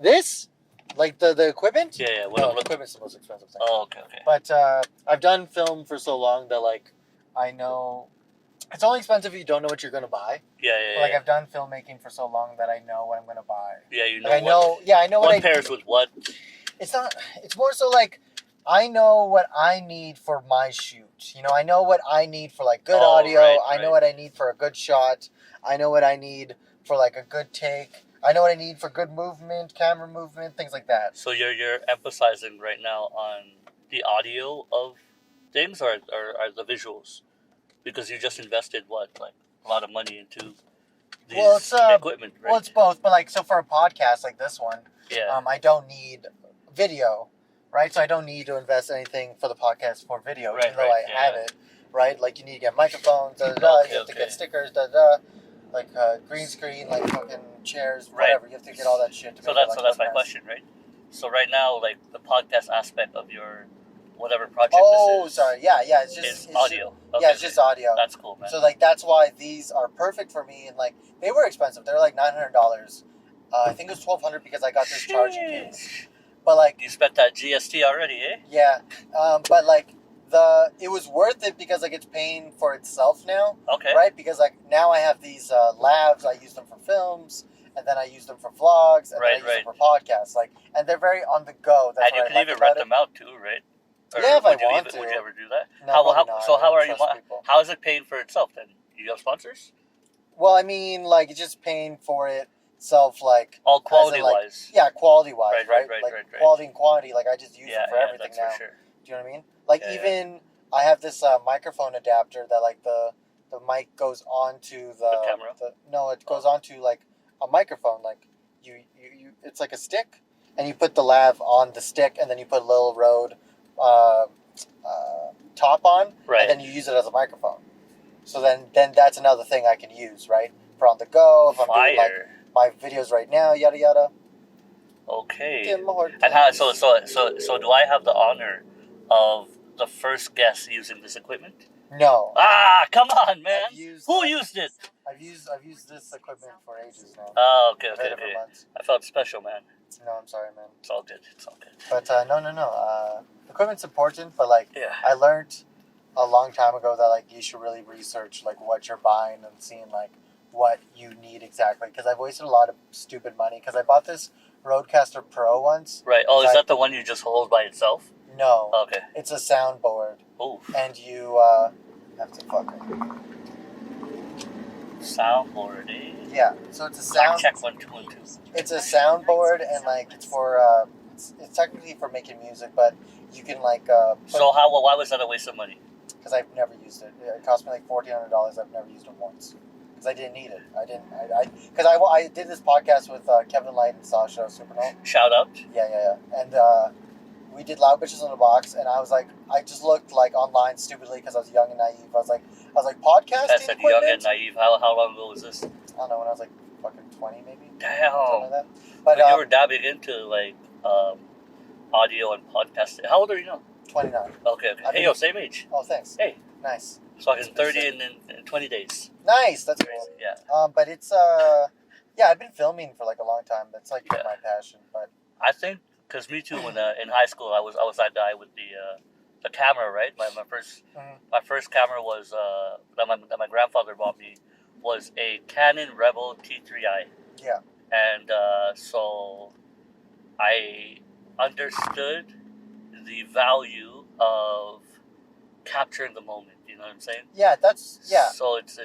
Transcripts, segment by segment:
This? Like the equipment? Yeah. No, the equipment's the most expensive thing. Oh, okay. But I've done film for so long that like I know it's only expensive if you don't know what you're gonna buy. Yeah. But, like I've done filmmaking for so long that I know what I'm gonna buy. Yeah, you know. Like, I know what pairs with what. It's not. It's more so like I know what I need for my shoot. You know, I know what I need for like good audio. Right, I know what I need for a good shot. I know what I need for like a good take. I know what I need for good movement, camera movement, things like that. So you're emphasizing right now on the audio of things or the visuals, because you just invested a lot of money into these equipment, right? Well, it's both, but like so for a podcast like this one, yeah, I don't need video, right? So I don't need to invest anything for the podcast for video, right, even though I have it, right? Like you need to get microphones, you have to get stickers, like green screen, like fucking chairs, whatever. You have to get all that shit. So that's my question, right? So right now, like the podcast aspect of your whatever project this is. Oh, sorry. Yeah. It's just audio. It's just audio. That's cool, man. So like that's why these are perfect for me, and like they were expensive. They were like $900. I think it was $1,200 because I got this charging case. But like you spent that GST already, eh? Yeah. But like it was worth it because like it's paying for itself now. Okay. Right? Because like now I have these labs. I use them for films, and then I use them for vlogs, and then I use them for podcasts. Like, and they're very on the go. That's and you can even rent them out too, right? Or yeah, if I want to. Would you ever do that? No, how is it paying for itself then? You have sponsors? Well, I mean, like it's just paying for itself, like all quality wise. Yeah, quality wise, right? Right. Quality and quantity. Like I just use it for everything now. For sure. Do you know what I mean? Like even I have this microphone adapter that like the mic goes onto the camera. It goes onto like a microphone. Like you it's like a stick, and you put the lav on the stick, and then you put a little Rode top on, and then you use it as a microphone. So then that's another thing I can use, right? For on the go, if I'm doing like my videos right now, yada yada. Okay. And how? So do I have the honor of the first guest using this equipment? No. Ah, come on, man. Who used it? I've used this equipment for ages now. Oh, okay. I felt special, man. No, I'm sorry, man. It's all good. But no. Equipment's important, but like I learned a long time ago that like you should really research like what you're buying and seeing like what you need exactly. Because I've wasted a lot of stupid money. Because I bought this Rodecaster Pro once. Right. Oh, is that the one you just hold by itself? No. Okay. It's a soundboard. Ooh. And you have to fucking soundboard, eh? Yeah. So it's a sound. Check 1 2 1 2. It's a soundboard, and like it's for it's technically for making music, but you can like. So why was that a waste of money? Because I've never used it. It cost me like $1,400. I've never used it once. Because I didn't need it. Because I did this podcast with Kevin Light and Sasha Supernova. Shout out. Yeah. And we did Loud Bitches in a Box, and I was like, I just looked like online stupidly because I was young and naive. I was like podcasting That's like young and naive. How long ago was this? I don't know, when I was like fucking 20 maybe. Damn. Something like that. But you were dabbing into like audio and podcasting. How old are you now? 29. Okay. Hey, same age. Oh, thanks. Hey. Nice. So I'm 30 in 20 days. Nice. That's crazy. Cool. Yeah. But it's I've been filming for like a long time. That's like my passion. But I think because me too. When in high school, I was that guy with the camera, right? My first camera was that my grandfather bought me was a Canon Rebel T3i. Yeah. And so I understood the value of capturing the moment. You know what I'm saying? Yeah, So it's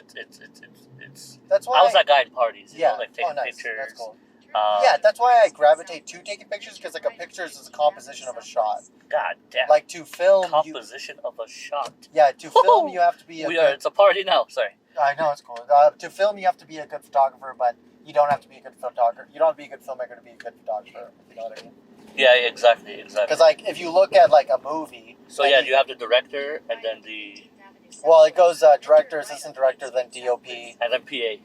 that's why I was that guy in parties. You know, like taking nice. pictures. That's cool. That's why I gravitate to taking pictures, because like a picture is a composition of a shot. God damn. Like to film. Composition of a shot. Yeah, to film you have to be. It's a party now. Sorry. I know, it's cool. To film you have to be a good photographer, but you don't have to be a good photographer. You don't have to be a good filmmaker to be a good photographer. You know what I mean? Yeah, exactly. Because like if you look at like a movie. So you have the director and then the. Well, it goes director, assistant director, then DOP, and then PA,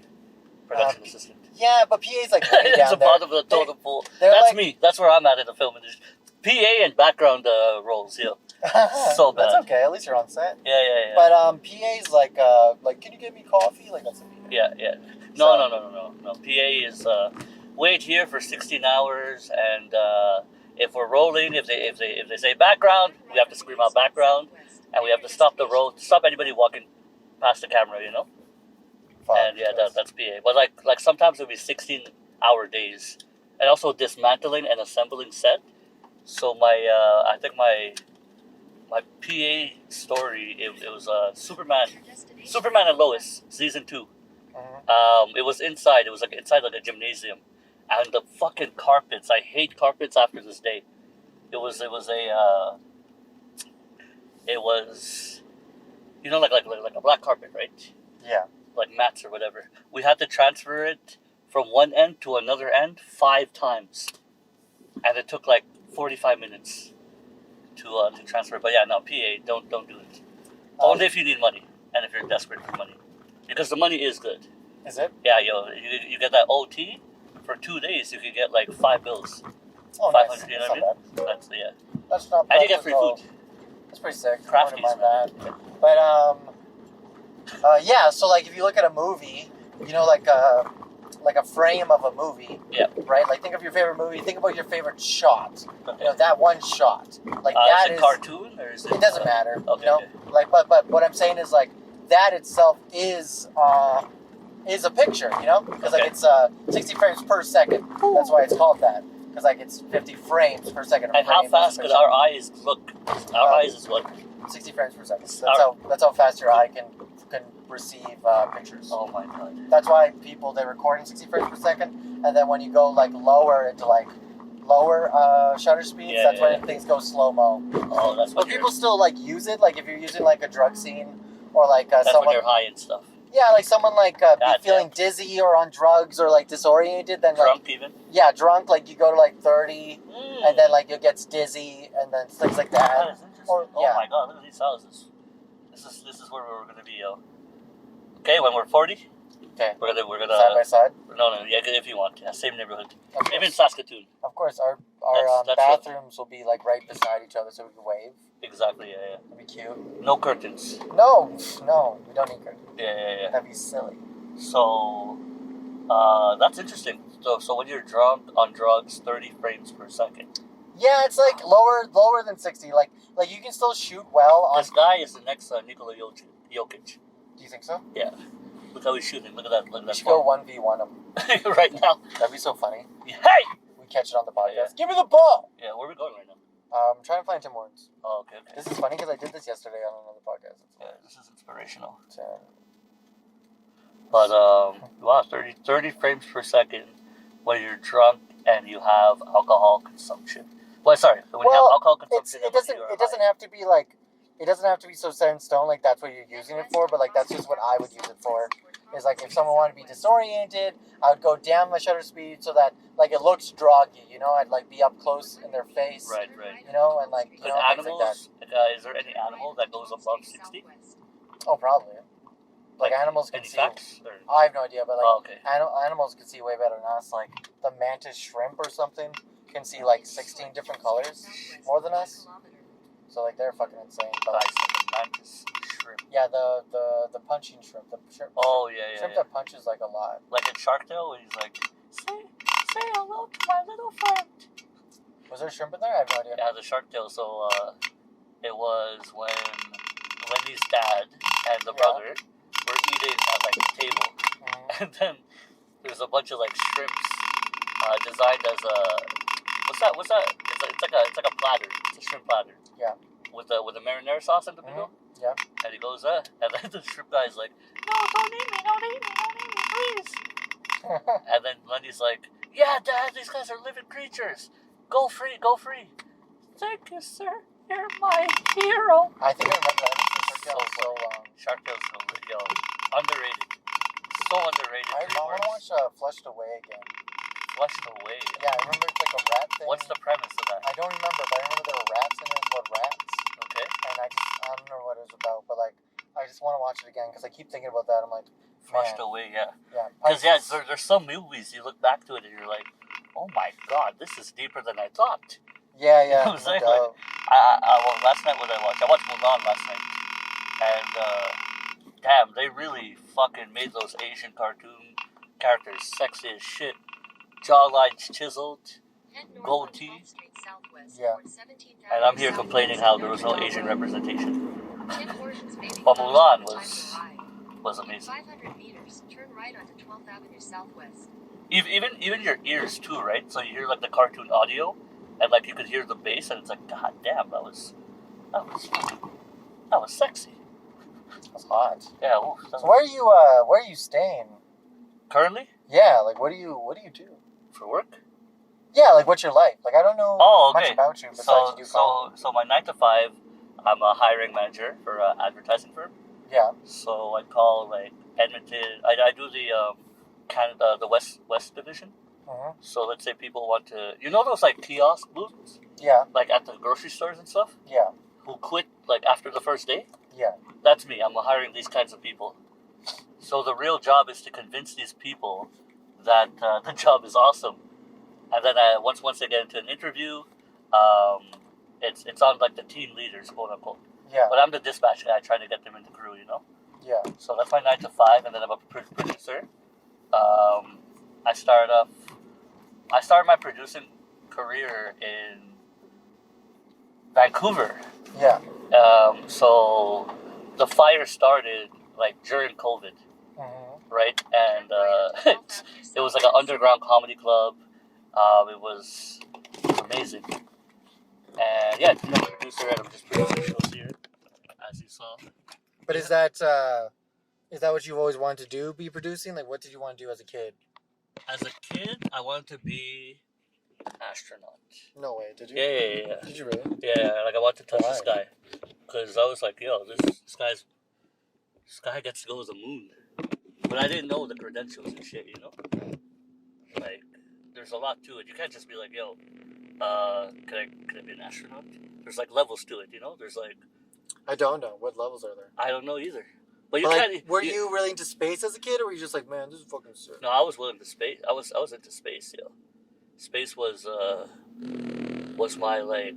production assistant. Yeah, but PA is like way down it's a part of the totem pole. That's like, me. That's where I'm at in the film industry. PA and background roles. Yeah. So bad. That's okay. At least you're on set. Yeah. But PA's like can you get me coffee? Like that's. Yeah. No. PA is wait here for 16 hours, and if we're rolling, if they say background, we have to scream out background, and we have to stop the road, stop anybody walking past the camera, you know. And yeah, that's PA. But like sometimes it'll be 16-hour days, and also dismantling and assembling set. So I think my PA story, it was Superman and Lois season 2. It was inside. It was like inside like a gymnasium, and the fucking carpets. I hate carpets after this day. It was you know like a black carpet, right? Yeah. Like mats or whatever. We had to transfer it from one end to another end 5 times, and it took like 45 minutes to transfer. But yeah, no, PA, don't do it. Only if you need money and if you're desperate for money, because the money is good. Is it? Yeah, you get that OT for 2 days. You can get like 5 bills. Oh, 500. nice. You know what I mean? That's yeah. That's not bad. And you get free food. That's pretty sick. Crafties, I wouldn't mind that. But yeah. So like, if you look at a movie, you know, like a frame of a movie. Yeah. Right. Like, think of your favorite movie. Think about your favorite shot. Okay. You know, that one shot. Like is it cartoon or is it? It doesn't matter. Okay. You know, like, but what I'm saying is like that itself is a picture. You know, because like it's 60 frames per second. That's why it's called that. Because like it's 50 frames per second. And how fast could our eyes look? Our eyes is what? 60 frames per second. That's how fast your eye can receive pictures. Oh my god. That's why they record in 60 frames per second, and then when you go like lower into like lower shutter speeds, that's when things go slow mo. Oh, that's what. But people still like use it. Like if you're using like a drug scene or like that's someone when you're high and stuff. Yeah, like someone like feeling dizzy or on drugs or like disoriented, then drunk like, even. Yeah, drunk. Like you go to like 30, and then like it gets dizzy, and then things like that. That is interesting. Oh my god, look at these houses. This is where we're gonna be, yo. Okay, when we're 40. Okay. We're gonna side by side. No, yeah, if you want, yeah, same neighborhood. Maybe in Saskatoon. Of course, our that's bathrooms will be like right beside each other, so we can wave. Exactly, yeah. That'd be cute. No curtains. No, we don't need curtains. Yeah. That'd be silly. So, that's interesting. So when you're drunk on drugs, 30 frames per second. Yeah, it's like lower than 60. Like you can still shoot well on. This guy is the next Nikola Jokic. Do you think so? Yeah. Look how he's shooting. Look at that. We should go 1v1 him. Right now. That'd be so funny. Hey! We catch it on the podcast. Give me the ball! Yeah, where are we going right now? I'm trying to find Tim Hortons. Oh, okay. This is funny because I did this yesterday on another podcast. Yeah, this is inspirational. But, wow, 30 frames per second when you're drunk and you have alcohol consumption. Well, sorry, when you have alcohol consumption, it doesn't have to be like, it doesn't have to be so set in stone like that's what you're using it for, but like that's just what I would use it for. Is like if someone wanted to be disoriented, I would go down my shutter speed so that like it looks druggy, you know, I'd like be up close in their face. Right. You know, and like, you know, animals, things like that. Is there any animal that goes above 60? Oh, probably. Like animals can any see. Facts, I have no idea, but like okay. Animals can see way better than us. Like the mantis shrimp or something can see like 16 different colors more than us. So like they're fucking insane. But like the mantis shrimp. Yeah, the punching shrimp. The shrimp. Oh yeah. Shrimp that punches like a lot. Like in Shark Tale, when he's like, say hello to my little friend. Was there shrimp in there? I have no idea. Yeah, the Shark Tale. So it was when Wendy's dad and the brother were eating at like the table, and then there's a bunch of like shrimps designed as a what's that? It's like a platter. It's a shrimp platter. Yeah. With the marinara sauce in the middle. Yeah. And he goes, and then the shrimp guy's like, no, don't eat me, please. And then Lundy's like, yeah, Dad, these guys are living creatures. Go free. Thank you, sir. You're my hero. I think I remember that. So long. Shark Tale's underrated. So underrated. I want to watch Flushed Away again. Flushed Away? Yeah, I remember it's like a rat thing. What's the premise of that? I don't remember, but I remember there were rats in it. It was about rats. Okay. And I don't know what it was about, but like, I just want to watch it again because I keep thinking about that. I'm like, Flushed Away, yeah. Yeah. Because there's some movies you look back to it and you're like, oh my god, this is deeper than I thought. Yeah. You know what I'm saying? Like, well, last night what I watched? I watched Mulan last night. And, damn, they really fucking made those Asian cartoon characters sexy as shit. jawline chiseled, gold tee. Yeah. And I'm here complaining how there was no Asian representation. But Mulan was amazing. 500 meters, turn right onto 12th Avenue Southwest. Even your ears too, right? So you hear like the cartoon audio, and like you could hear the bass, and it's like, God damn, that was sexy. That's hot. Yeah. Ooh, so where are you staying? Currently? Yeah, like what do you do? For work? Yeah, like what's your life? Like I don't know much about you besides you do comedy. So my 9 to 5, I'm a hiring manager for an advertising firm. Yeah. So I call like Edmonton. I do the Canada, the West division. Mm-hmm. So let's say people want to, those like kiosk booths. Yeah. Like at the grocery stores and stuff. Yeah. Who quit like after the first day. Yeah. That's me. I'm hiring these kinds of people. So the real job is to convince these people that the job is awesome, and then once they get into an interview, it's on like the team leaders, quote unquote. Yeah. But I'm the dispatch guy trying to get them in the crew, Yeah. So that's my 9 to 5, and then I'm a producer. I started my producing career in Vancouver. Yeah. So the fire started like during COVID, right? And it was like an underground comedy club. It was amazing. And yeah, I'm a producer, and I'm just producing shows here, as you saw. But is that what you've always wanted to do? Be producing? Like, what did you want to do as a kid? As a kid, I wanted to be an astronaut. No way, did you? Yeah. Did you really? Yeah, like I wanted to touch Why? the sky, because I was like, yo, this guy gets to go to the moon, but I didn't know the credentials and shit, Like, there's a lot to it. You can't just be like, yo, can I be an astronaut? There's like levels to it, There's like, I don't know. What levels are there? I don't know either. But you like, can't. Were you really into space as a kid, or were you just like, man, this is fucking sick? No, I was willing to space. I was into space, yo. Space was my like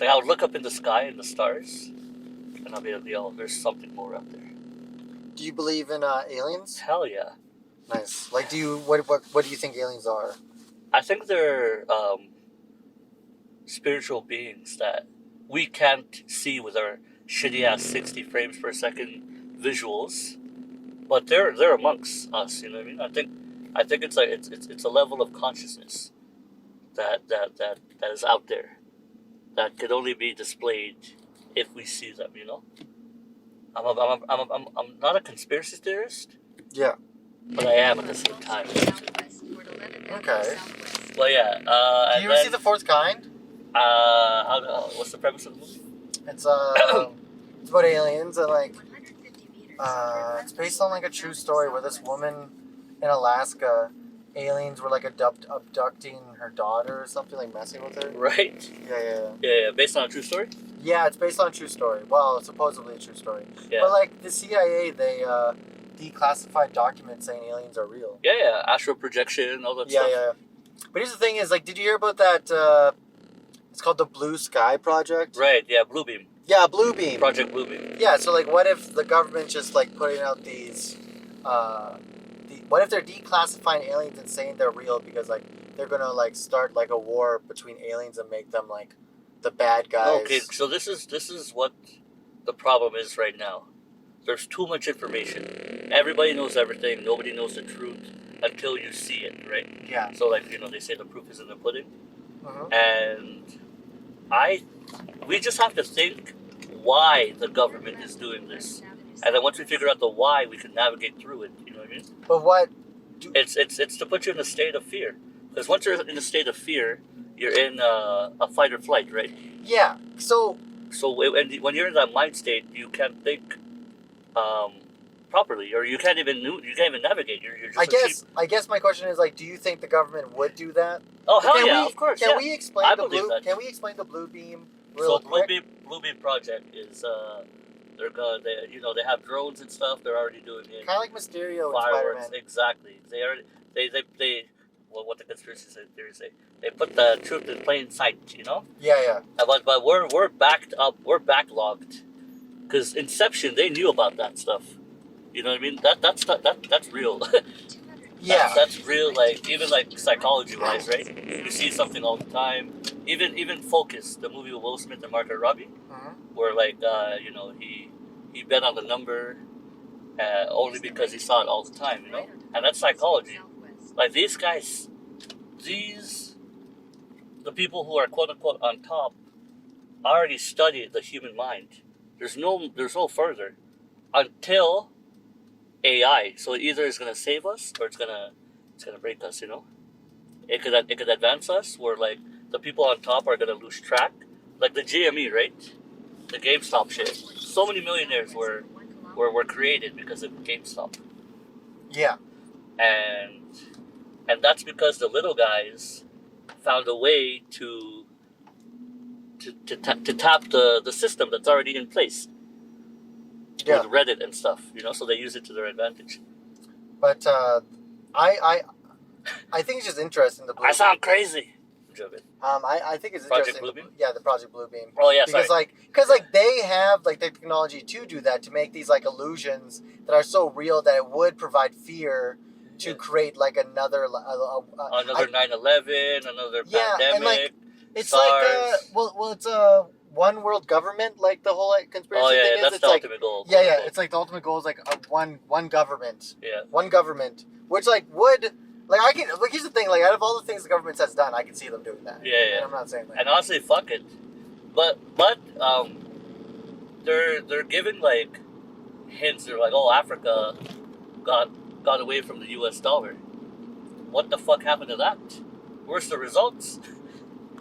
I would look up in the sky and the stars, and I'll be like, yo, there's something more out there. Do you believe in aliens? Hell yeah. Nice. Like, what do you think aliens are? I think they're spiritual beings that we can't see with our shitty ass 60 frames per second visuals, but they're amongst us. You know what I mean? I think it's like it's a level of consciousness that is out there that could only be displayed if we see them. I'm not a conspiracy theorist. Yeah. But I am at the same time. Okay. Well, yeah. Do you ever see The Fourth Kind? What's the premise of the movie? It's it's about aliens and like it's based on like a true story where this woman in Alaska, aliens were like abducting her daughter or something, like messing with her. Right. Yeah. Based on a true story. Yeah, it's based on a true story. Well, it's supposedly a true story. Yeah. But like the CIA, they declassified documents saying aliens are real. Yeah. Astral projection, all that stuff. Yeah. But here's the thing: is like, did you hear about that? It's called the Blue Sky Project. Right. Yeah. Bluebeam. Yeah, Bluebeam. Project Bluebeam. Yeah. So like, what if the government's just like putting out these? What if they're declassifying aliens and saying they're real because like they're gonna like start like a war between aliens and make them like the bad guys? Okay, so this is what the problem is right now. There's too much information. Everybody knows everything. Nobody knows the truth until you see it, right? Yeah. So like they say the proof is in the pudding, Mm-hmm. and we just have to think why the government is doing this, and then once we figure out the why, we can navigate through it. You know what I mean? But what? It's to put you in a state of fear, because once you're in a state of fear, you're in a fight or flight, right? Yeah. So when you're in that mind state, you can't think properly, or you can't even navigate. You're just I guess my question is like, do you think the government would do that? Oh hell yeah, of course. Can we explain I the believe blue? that. Can we explain the Bluebeam real quick? Bluebeam project is they have drones and stuff. They're already doing it. Kind of like Mysterio and Fireworks, Spider-Man. exactly. They what the conspiracy theories say. They put the truth in plain sight. Yeah. But we're backed up. We're backlogged. Because Inception, they knew about that stuff. You know what I mean? That's real. Yeah. That's real, like, even, like, psychology-wise, right? You see something all the time. Even Focus, the movie with Will Smith and Margot Robbie, where, like, he bet on the number only because he saw it all the time, And that's psychology. Like, these guys, the people who are quote-unquote on top, already studied the human mind. There's no further until AI. So either it's gonna save us or it's gonna break us. It could advance us. Where like the people on top are gonna lose track. Like the GME, right? The GameStop shit. So many millionaires were created because of GameStop. Yeah. And that's because the little guys found a way to tap the system that's already in place. Yeah. With Reddit and stuff, so they use it to their advantage. But I think it's just interesting. The Blue I sound crazy. I'm joking. I think it's Project interesting. Bluebeam? Yeah, the Project Bluebeam. Oh yeah, because sorry. because they have like the technology to do that, to make these like illusions that are so real that it would provide fear to create like another 9/11, another pandemic. And like it's SARS. like it's a one world government, like the whole like conspiracy thing is. That's It's the like ultimate goal. yeah, it's like the ultimate goal is like one government. Yeah. One government, which like would. Like I can, like here's the thing, like out of all the things the government has done, I can see them doing that. Yeah. And I'm not saying that. And honestly, fuck it. But they're giving like hints. They're like, oh, Africa got away from the U.S. dollar. What the fuck happened to that? Where's the results?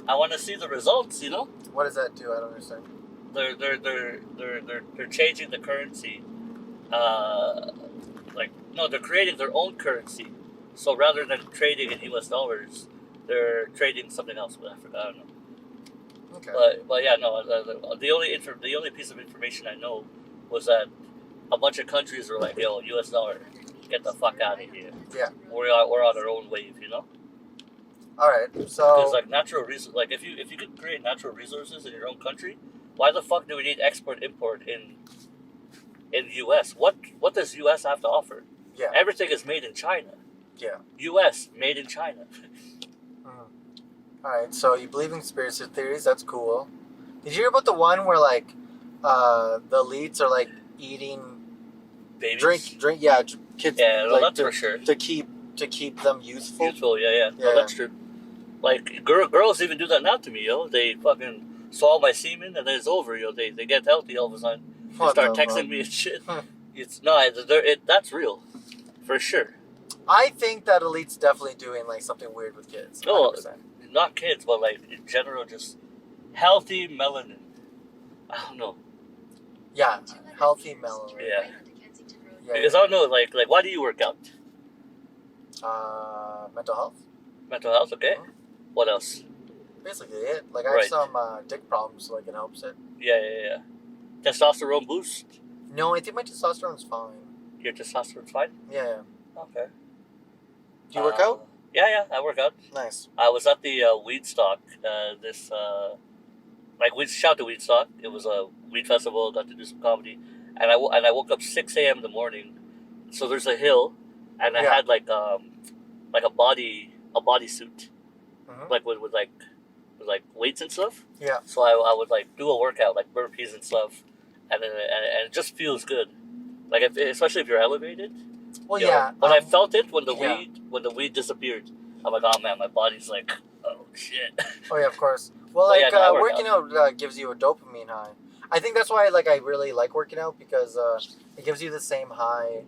I want to see the results. What does that do? I don't understand. They're changing the currency. They're creating their own currency. So rather than trading in U.S. dollars, they're trading something else with Africa. I don't know. Okay. But yeah, no. The only piece of information I know was that a bunch of countries were like, "Yo, U.S. dollar, get the fuck out of here." Yeah. We're on our own wave, All right. So. Because like natural resources, like if you could create natural resources in your own country, why the fuck do we need import in the U.S.? What does U.S. have to offer? Yeah. Everything is made in China. Yeah. U.S. made in China. All right. So you believe in conspiracy theories? That's cool. Did you hear about the one where like the elites are like eating Babies? drink? Yeah, kids. Yeah, no, like, that's for sure. To keep them youthful. Youthful, yeah. No, that's true. Like girls even do that now to me, yo. They fucking swallow my semen and then it's over, yo. They get healthy all of a sudden. They start texting me and shit. That's real, for sure. I think that elite's definitely doing like something weird with kids. 100%. No, not kids, but like in general, just healthy melanin. I don't know. Yeah, healthy melanin. Yeah. Because I don't know, like why do you work out? Mental health. Mental health, okay. Mm-hmm. What else? Basically it. Like I have some dick problems, so like it helps it. Yeah. Testosterone boost? No, I think my testosterone's fine. Your testosterone's fine? Yeah. Okay. Do you work out? Yeah, I work out. Nice. I was at the Weedstock. Shout to Weedstock. It was a weed festival. Got to do some comedy, and I woke up 6 a.m. in the morning. So there's a hill, and I had like a bodysuit, like with weights and stuff. Yeah. So I would like do a workout, like burpees and stuff, and it just feels good. Like especially if you're elevated. Well, yeah. When I felt it, when the weed disappeared, I'm like, oh man, my body's like, oh shit. Oh yeah, of course. Well, working out gives you a dopamine high. I think that's why I really like working out, because it gives you the same high.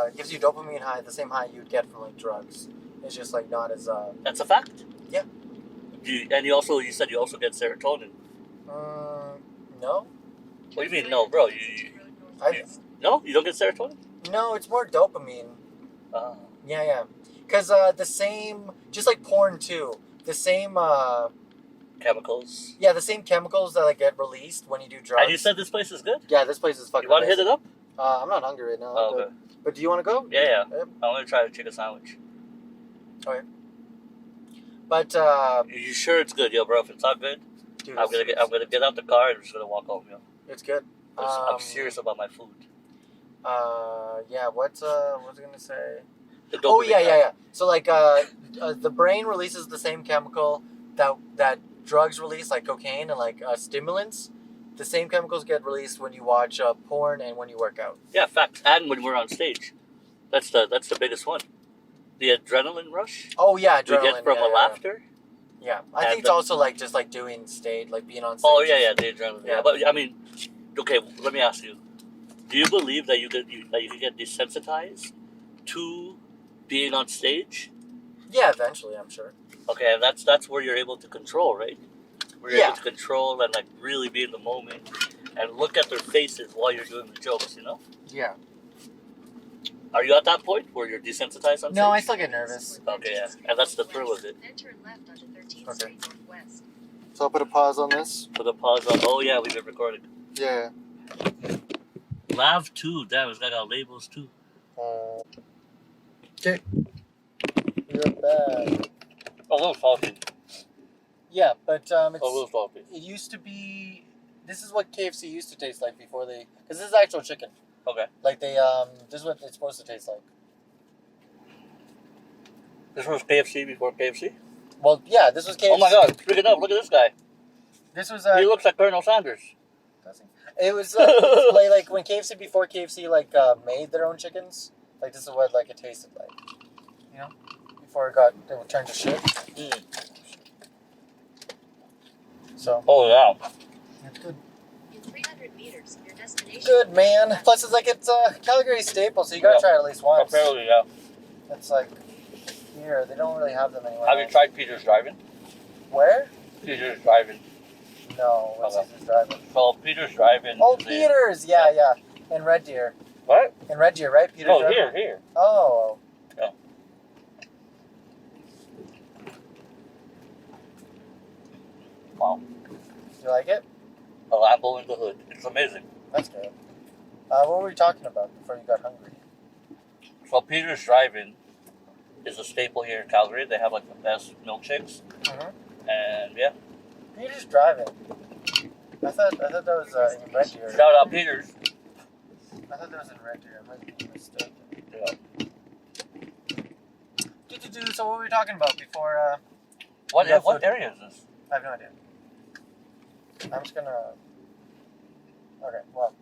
It gives you dopamine high, the same high you'd get from like drugs. It's just like not as. That's a fact. Yeah. You said you also get serotonin. No. What do you mean no, bro? No, you don't get serotonin. No, it's more dopamine. Yeah. Because the same, just like porn too, the same chemicals. Yeah, the same chemicals that like get released when you do drugs. And you said this place is good? Yeah, this place is fucking. You want to hit it up? I'm not hungry right now. Oh, okay. But do you want to go? Yeah. I'm gonna try a chicken sandwich. Okay. But you sure it's good, yo, bro? If it's not good, dude, I'm gonna get out the car and I'm just gonna walk home, yo. It's good. I'm serious about my food. Yeah. What was I gonna say? The Oh dopamine yeah, high. yeah, yeah. So like the brain releases the same chemical that drugs release, like cocaine and like stimulants. The same chemicals get released when you watch porn and when you work out. Yeah, facts. And when we're on stage, that's the biggest one. The adrenaline rush Oh yeah, we adrenaline. get from yeah, a laughter. Yeah, I think it's also like just like doing stage, like being on stage. Oh yeah, the adrenaline. Yeah. Yeah, but I mean, okay. Let me ask you: do you believe that you can get desensitized to being on stage? Yeah, eventually, I'm sure. Okay, and that's where you're able to control, right? Where you're able to control and like really be in the moment and look at their faces while you're doing the jokes. You know? Yeah. Are you at that point where you're desensitized on stage? No, I still get nervous. Okay, yeah, and that's the thrill of it. Then turn left onto 13th Okay. Street Northwest. So I'll put a pause on this. Put a pause on. Oh yeah, we've been recording. Yeah. Lav 2, damn, it's got labels too. Okay. You're back. A little salty. Yeah, but A little salty. it used to be. This is what KFC used to taste like before they. Because this is actual chicken. Okay. Like they this is what it's supposed to taste like. This was KFC before KFC? Well, yeah, this was KFC. Oh my god, speaking of, look at this guy. This was He looks like Colonel Sanders. it was like when KFC before KFC made their own chickens. Like this is what like it tasted like. You know, before it would turn to shit. Mm. So. Oh yeah. It's good. In 300 meters, your destination. Good man. Plus, it's like it's a Calgary staple, so you gotta try it at least once. Apparently, yeah. It's like here they don't really have them anymore. Have you tried Peter's Driving? Where? Peter's Driving. No. What's Okay. Peter's Driving? So Peter's Driving. Oh, is Peter's. Yeah. In Red Deer. What? In Red Deer, right? Peter's. No, Driving? here. Oh. Yeah. Wow. You like it? A Lambo in the hood. It's amazing. That's good. What were we talking about before you got hungry? So Peter's Driving is a staple here in Calgary. They have like the best milkshakes. Mm-hmm. And yeah. Peter's Driving. I thought that was in Red Deer. Shout out Peter's. I thought that was in Red Deer. I might be mistaken. Yeah. So what were we talking about before? What Yeah, what food. area is this? I have no idea. I'm just gonna. Okay, well,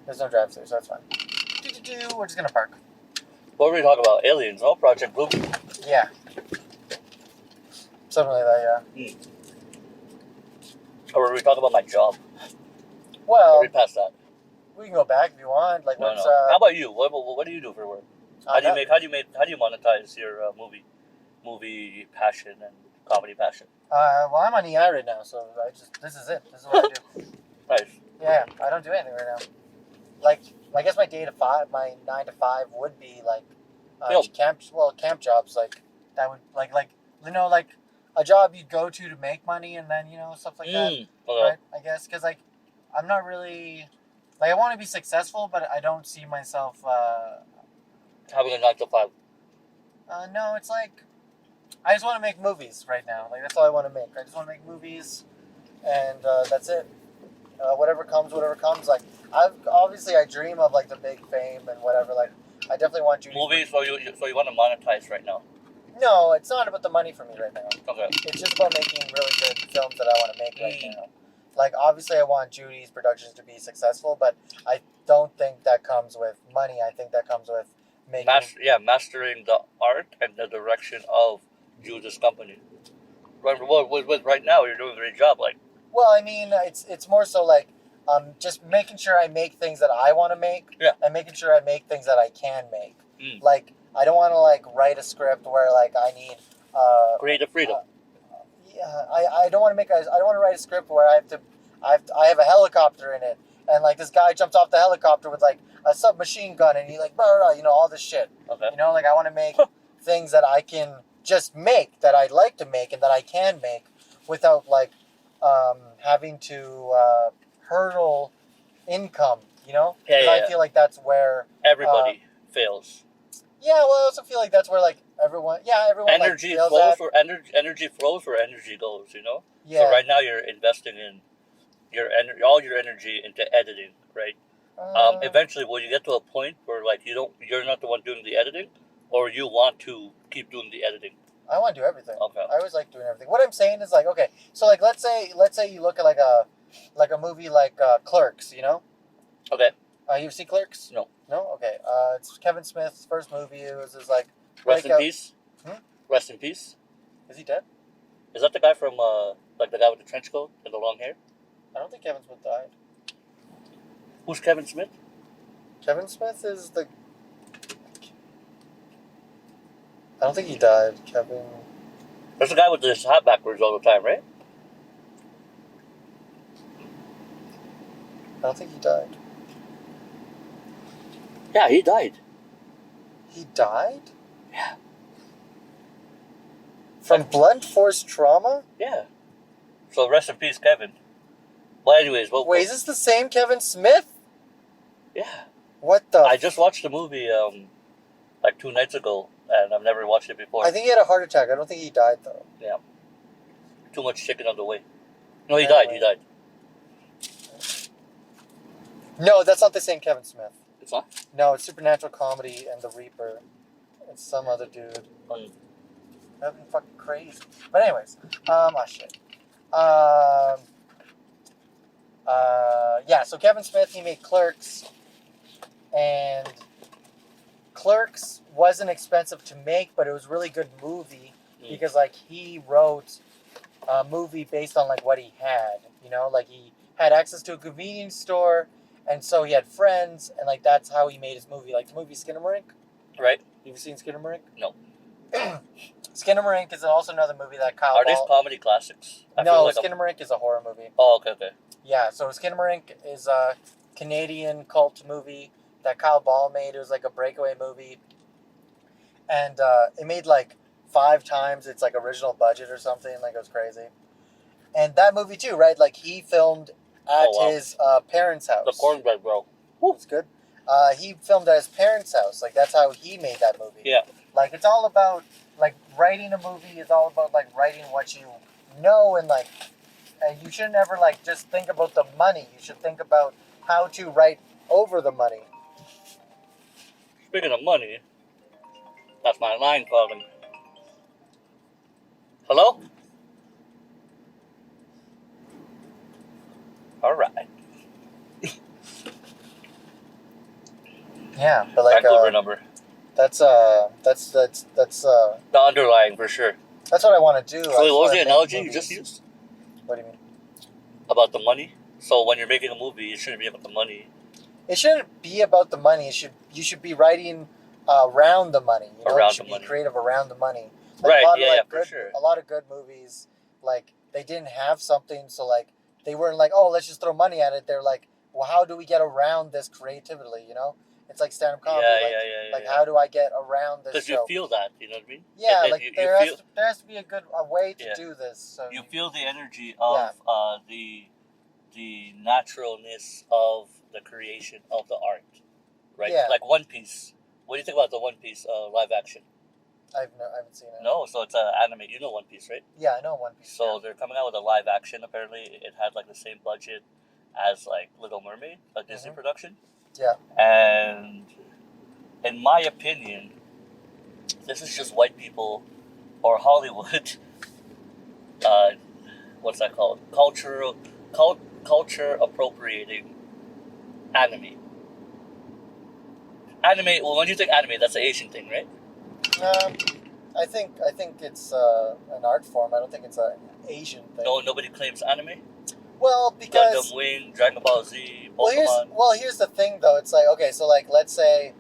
there's no drive-through, so that's fine. We're just gonna park. What were we talking about? Aliens, oh, Project Blue. Yeah. Something like that, yeah. Or were we talking about my job? Well, Are we past that? we can go back if you want. Like, No, what's no. How about you? What do you do for work? How do you monetize your movie passion and comedy passion? well, I'm on EI right now, so this is it. This is what I do. Nice. Yeah, I don't do anything right now. Like, I guess my 9 to 5 would be like camp jobs. Like that would like a job you'd go to make money, and then stuff like that. Okay. Right? I guess because like I'm not really like I want to be successful, but I don't see myself. Having a 9 to 5. No, it's like I just want to make movies right now. Like that's all I want to make. I just want to make movies, and that's it. Whatever comes. Like I dream of like the big fame and whatever. Like I definitely want you. Movies, so you want to monetize right now? No, it's not about the money for me right now. Okay. It's just about making really good films that I want to make right now. Like obviously, I want Judy's Productions to be successful, but I don't think that comes with money. I think that comes with making. Mastering the art and the direction of Judy's company. Right now, you're doing a great job. Like. Well, I mean, it's more so like just making sure I make things that I want to make, and making sure I make things that I can make. Like I don't want to like write a script where like I need creative freedom. I don't want to write a script where I have a helicopter in it, and like this guy jumps off the helicopter with like a submachine gun, and he like all this shit. Okay. Like I want to make things that I can just make, that I'd like to make, and that I can make without like having to hurdle income. I feel like that's where everybody fails. Yeah, well, I also feel like that's where like everyone energy like, flows or energy flows where energy goes. Yeah. So right now you're investing in all your energy into editing, right? Eventually, will you get to a point where like you're not the one doing the editing, or you want to keep doing the editing? I want to do everything. Okay. I always like doing everything. What I'm saying is like, okay, so like let's say you look at like a movie like Clerks, you know? Okay. You've seen Clerks? No. No? Okay. It's Kevin Smith's first movie. It was his like Rest in peace. Rest in peace. Is he dead? Is that the guy from like the guy with the trench coat and the long hair? I don't think Kevin Smith died. Who's Kevin Smith? Kevin Smith is the. I don't think he died. Kevin. There's a guy with his hat backwards all the time, right? I don't think he died. Yeah, he died. He died? Yeah. From blunt force trauma? Yeah. So rest in peace, Kevin. But anyways, wait, is this the same Kevin Smith? Yeah. What the? I just watched the movie like 2 nights ago, and I've never watched it before. I think he had a heart attack. I don't think he died though. Yeah. Too much chicken on the way. No, he died. He died. No, that's not the same Kevin Smith. It's not? No, it's Supernatural Comedy and The Reaper. It's some other dude. That'd be fucking crazy. But anyways, shit. Yeah, so Kevin Smith, he made Clerks, and Clerks wasn't expensive to make, but it was a really good movie because, like, he wrote a movie based on, like, what he had, you know? Like, he had access to a convenience store, and so he had friends, and, like, that's how he made his movie. Like, the movie Skinamarink? Right. Have you seen Skinamarink? No. Skinamarink is also another movie that Kyle Are these comedy classics? No, Skinamarink is a horror movie. Oh, okay. Yeah, so Skinamarink is a Canadian cult movie that Kyle Ball made. It was like a breakaway movie. And it made like 5 times its like original budget or something. Like, it was crazy. And that movie too, right? Like, he filmed at his parents' house. The Cornbread Bro. That's good. He filmed at his parents' house. Like, that's how he made that movie. Yeah. Like, it's all about, like, writing a movie is all about, like, writing what you know, and, like, you shouldn't ever, like, just think about the money. You should think about how to write over the money. Speaking of money, that's my line calling. Hello? All right. Yeah, but, like, Vancouver number. That's the underlying for sure. That's what I want to do. So what was the analogy you just used? What do you mean? About the money? So when you're making a movie, it shouldn't be about the money. It shouldn't be about the money. You should be writing around the money. You know? Around you should the be money. Creative around the money. Like, right, for sure. A lot of good movies, like, they didn't have something, so, like, they weren't like, oh, let's just throw money at it. They're like, well, how do we get around this creatively, you know? It's like stand-up comedy. How do I get around this? Because you feel that, you know what I mean? Yeah, there has to be a way to do this. So you feel the energy of the naturalness of the creation of the art, right? Yeah. Like One Piece. What do you think about the One Piece live action? I haven't seen it. No, so it's an anime. You know One Piece, right? Yeah, I know One Piece. So they're coming out with a live action. Apparently, it had like the same budget as like Little Mermaid, a Disney production. Yeah. And in my opinion, this is just white people or Hollywood. What's that called? Culture appropriating anime. Anime. Well, when you think anime, that's an Asian thing, right? I think it's an art form. I don't think it's an Asian thing. No, nobody claims anime. Well, because Gundam Wing, Dragon Ball Z, Pokemon. Here's the thing, though. It's like, okay, so like, let's say,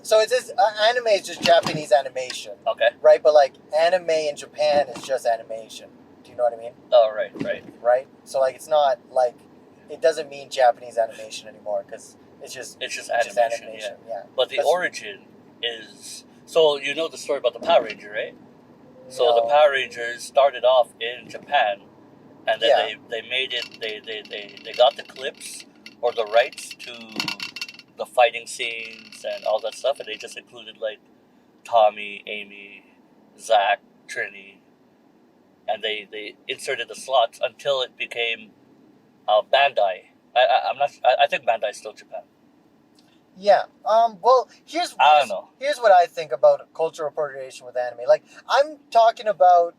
so it's just anime is just Japanese animation. Okay. Right, but like anime in Japan is just animation. Do you know what I mean? Oh, right. Right. So like, it's not like it doesn't mean Japanese animation anymore because it's just animation. Yeah. But the origin is so you know the story about the Power Ranger, right? So the Power Rangers started off in Japan. And then they made it. They got the clips or the rights to the fighting scenes and all that stuff, and they just included like Tommy, Amy, Zach, Trini, and they inserted the slots until it became Bandai. I think Bandai is still Japan. Yeah. Well, I don't know. here's what I think about cultural appropriation with anime. Like, I'm talking about,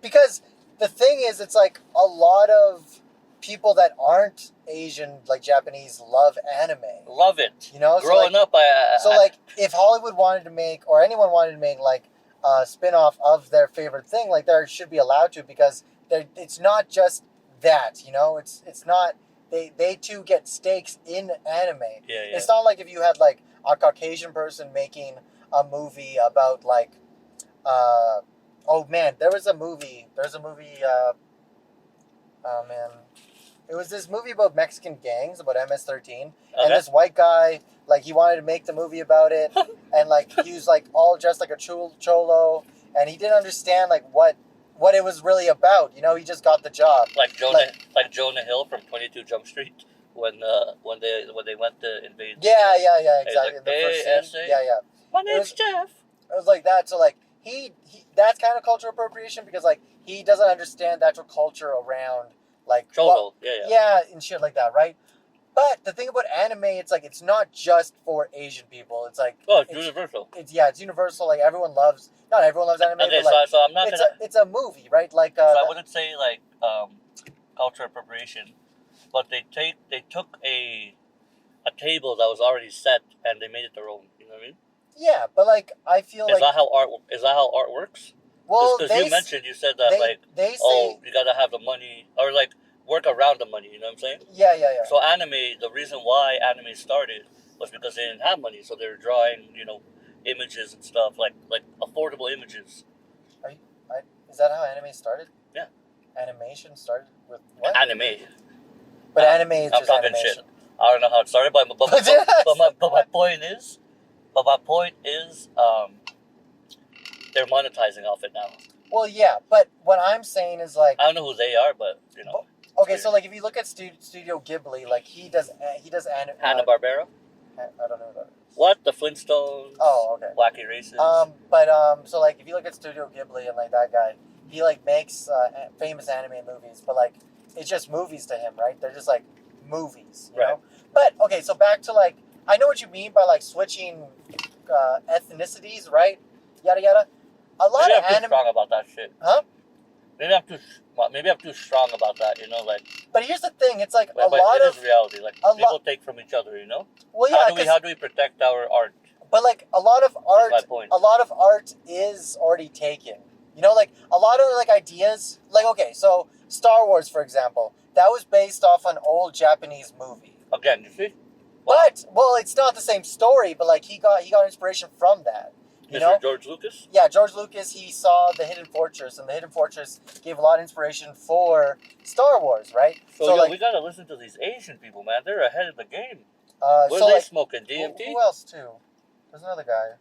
because the thing is, it's like a lot of people that aren't Asian, like Japanese, love anime. Love it. You know, Growing up, so like, if Hollywood wanted to make, or anyone wanted to make, like a spin-off of their favorite thing, like, there should be allowed to, because it's not just that. You know, it's not. They too get stakes in anime. Yeah. It's not like if you had like a Caucasian person making a movie about like, oh man, there's a movie. Oh man, it was this movie about Mexican gangs, about MS-13, and this white guy, like, he wanted to make the movie about it, and like he was like all dressed like a cholo, and he didn't understand like what it was really about. You know, he just got the job. Like Jonah Hill from 22 Jump Street when they went to invade. Yeah, exactly. Like, the first hey, scene. Yeah. My name's Jeff. It was like that. So like he that's kind of cultural appropriation, because like he doesn't understand the actual culture around like Cholo. Yeah. and shit like that, right? But the thing about anime, it's like it's not just for Asian people. It's like it's universal. It's universal. Like not everyone loves anime. Okay, but like, so I'm not gonna. It's a movie, right? Like So I wouldn't say like cultural appropriation, but they took a table that was already set and they made it their own. You know what I mean? Yeah, but like I feel Is that how art works? Well, because you said that they say, you gotta have the money, or like work around the money. You know what I'm saying? Yeah. So anime, the reason why anime started was because they didn't have money, so they were drawing, images and stuff like affordable images. Is that how anime started? Yeah. Animation started with what? Anime. But anime is I'm just talking animation. shit. I don't know how it started, but my point is, they're monetizing off it now. Well, yeah, but what I'm saying is like, I don't know who they are, but Okay, so like if you look at Studio Ghibli, like he does anime. Hanna-Barbera. I don't know what that is. What? The Flintstones? Oh, okay. Wacky Races. So like if you look at Studio Ghibli and like that guy, he like makes famous anime movies, but like it's just movies to him, right? They're just like movies, you know. But okay, so back to like, I know what you mean by like switching ethnicities, right? Yada yada. A lot of anime. Strong about that shit. Huh? Maybe I'm too strong about that, like. But here's the thing: it's like but lot it of is reality. Like people take from each other, Well, yeah. How do we protect our art? But like a lot of art, That's my point. a lot of art is already taken. Like a lot of like ideas. Like okay, so Star Wars, for example, that was based off an old Japanese movie. Again, you see. But it's not the same story. But like he got inspiration from that. You know? George Lucas? Yeah, George Lucas, he saw The Hidden Fortress, and The Hidden Fortress gave a lot of inspiration for Star Wars, right? So like, we gotta listen to these Asian people, man. They're ahead of the game. What are they smoking? DMT? Who else, too? There's another guy.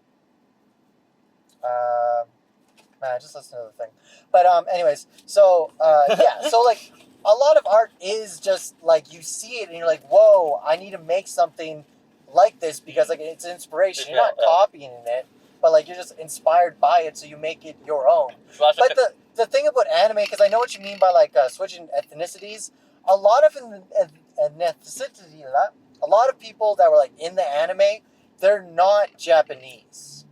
Man, just listen to the thing. But, anyways, so, yeah, so, like, a lot of art is just, like, you see it, and you're like, whoa, I need to make something like this, because, like, it's an inspiration. You're not copying it. But like you're just inspired by it, so you make it your own. But the thing about anime, because I know what you mean by like switching ethnicities. A lot of ethnicity, a lot of people that were like in the anime, they're not Japanese.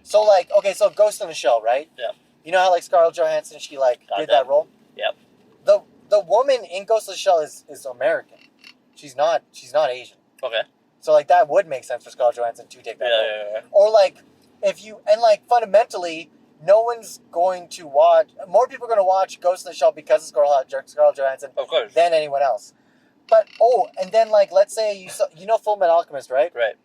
So like, okay, so Ghost in the Shell, right? Yeah. You know how like Scarlett Johansson, she like did that role. Yep. The woman in Ghost in the Shell is American. She's not Asian. Okay. So like that would make sense for Scarlett Johansson to take that role. Yeah. Or like. Fundamentally, no one's going to watch. More people are going to watch Ghost in the Shell because of Scarlett Johansson, of course, than anyone else. But and then like let's say Full Metal Alchemist, right? Right.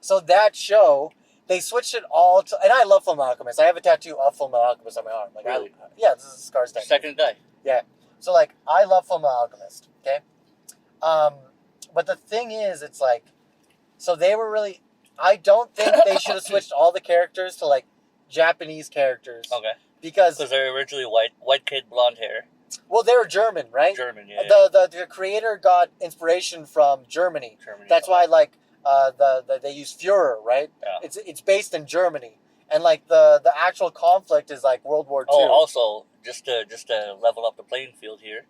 So that show, they switched it all to, and I love Full Metal Alchemist. I have a tattoo of Full Metal Alchemist on my arm. Like, really? This is Scar's tattoo. Second guy. Yeah. So like, I love Full Metal Alchemist. Okay. But the thing is, it's like, so they were really. I don't think they should have switched all the characters to like Japanese characters. Okay. Because they're originally white kid, blonde hair. Well, they were German, right? German, yeah. The creator got inspiration from Germany. That's why like they use Führer, right? Yeah. It's based in Germany, and like the actual conflict is like World War II. Oh, also just to level up the playing field here,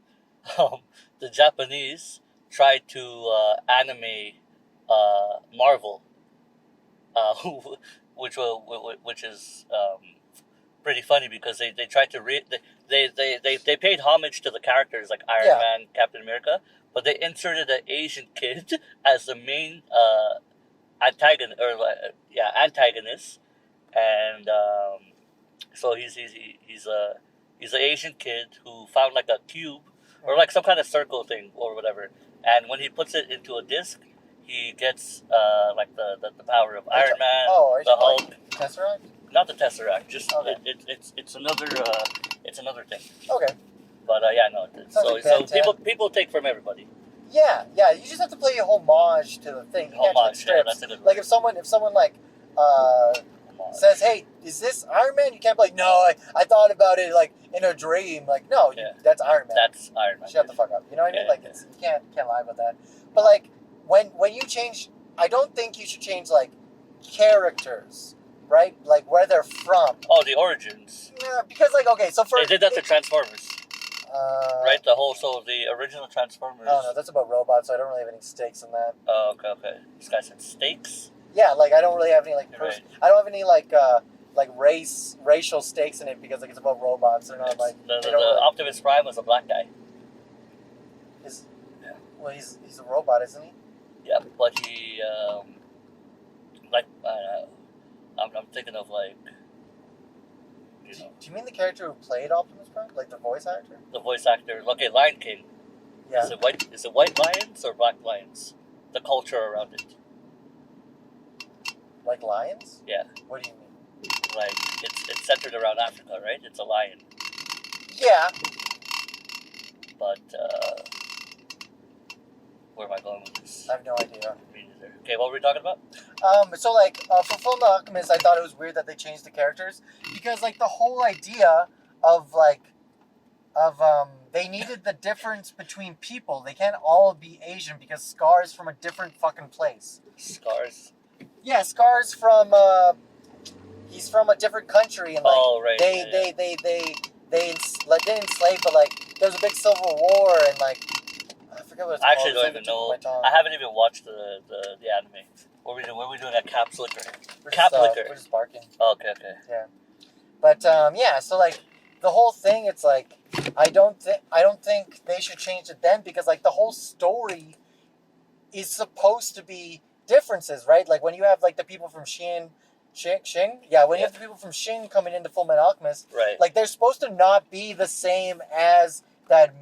the Japanese tried to anime Marvel, which is pretty funny because they tried to they paid homage to the characters like Iron Man, Captain America, but they inserted an Asian kid as the main antagonist, and so he's an Asian kid who found like a cube or like some kind of circle thing or whatever, and when he puts it into a disc, he gets like the power of Iron Man, the Hulk, like Tesseract? Not the Tesseract. Just okay. It's another thing. Okay. But so people take from everybody. Yeah. You just have to play a homage to the thing. Homage, yeah, that's a good word. Like if someone like says, "Hey, is this Iron Man?" You can't be like, "No, I thought about it like in a dream." Like, no, that's Iron Man. That's Iron Man. Shut the fuck up. You know what I mean? Like, you can't lie about that. But like when you change, I don't think you should change like characters, right? Like where they're from. Oh, the origins. Yeah, because like so they did that to Transformers. Right, the original Transformers. Oh no, that's about robots, so I don't really have any stakes in that. Oh, okay. This guy said stakes. Yeah, like I don't really have any like right. I don't have any like racial stakes in it because like it's about robots. They're not like the Optimus Prime was a black guy. Well, he's a robot, isn't he? Yeah, but he I'm thinking of like. Do you mean the character who played Optimus Prime, like the voice actor? The voice actor. Okay, Lion King. Yeah. Is it white lions or black lions? The culture around it. Like lions? Yeah. What do you mean? Like it's centered around Africa, right? It's a lion. Yeah. But where am I going with this? I have no idea. Me neither. Okay, what were we talking about? So like for Full Alchemist, I thought it was weird that they changed the characters because like the whole idea of they needed the difference between people. They can't all be Asian because Scar's from a different fucking place. Scars? Yeah, Scar's from he's from a different country and like right. They didn't enslave, but like there was a big civil war and like I forget what it's I called. actually don't even know. I haven't even watched the anime. What are we doing at Cap Liquor? We're just barking. Oh, okay. Yeah. But so like the whole thing, it's like I don't think they should change it then because like the whole story is supposed to be differences, right? Like when you have like the people from Xing, when you have the people from Xing coming into Full Metal Alchemist, right? Like they're supposed to not be the same as that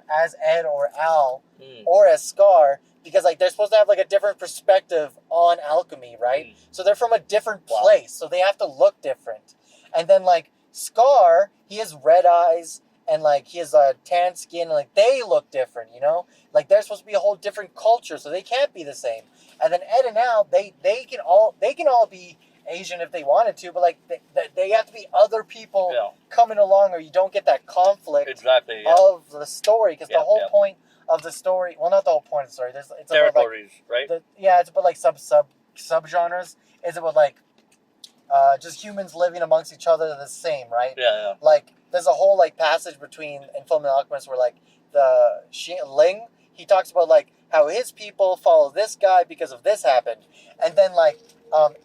as Ed or Al or as Scar because like they're supposed to have like a different perspective on alchemy, right? So they're from a different place, so they have to look different. And then like Scar, he has red eyes and like he has tan skin and like they look different, you know? Like they're supposed to be a whole different culture, so they can't be the same. And then Ed and Al, they can all be Asian if they wanted to, but like they have to be other people coming along, or you don't get that conflict of the story. Because the whole point of the story, well, not the whole point of the story. It's territories, about, like, right? It's about like sub genres. It's about like just humans living amongst each other the same, right? Yeah. Like there's a whole like passage between in Fullmetal Alchemist where like the Ling, he talks about like how his people follow this guy because of this happened, and then like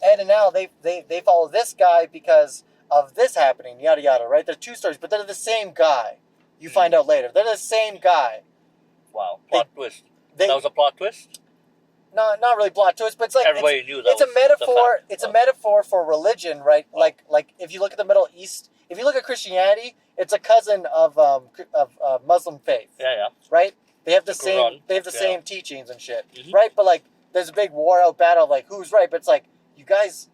Ed and Al they follow this guy because of this happening, yada yada, right? They're two stories, but they're the same guy. You find out later they're the same guy. Wow, twist. That was a plot twist. No, not really plot twist, but it's like everybody knew that. It's a metaphor. It's a metaphor for religion, right? Wow. Like if you look at the Middle East, if you look at Christianity, it's a cousin of Muslim faith. Yeah. Right? They have the Quran. same. They have the same teachings and shit, right? But like, there's a big war out battle of like who's right. But it's like you guys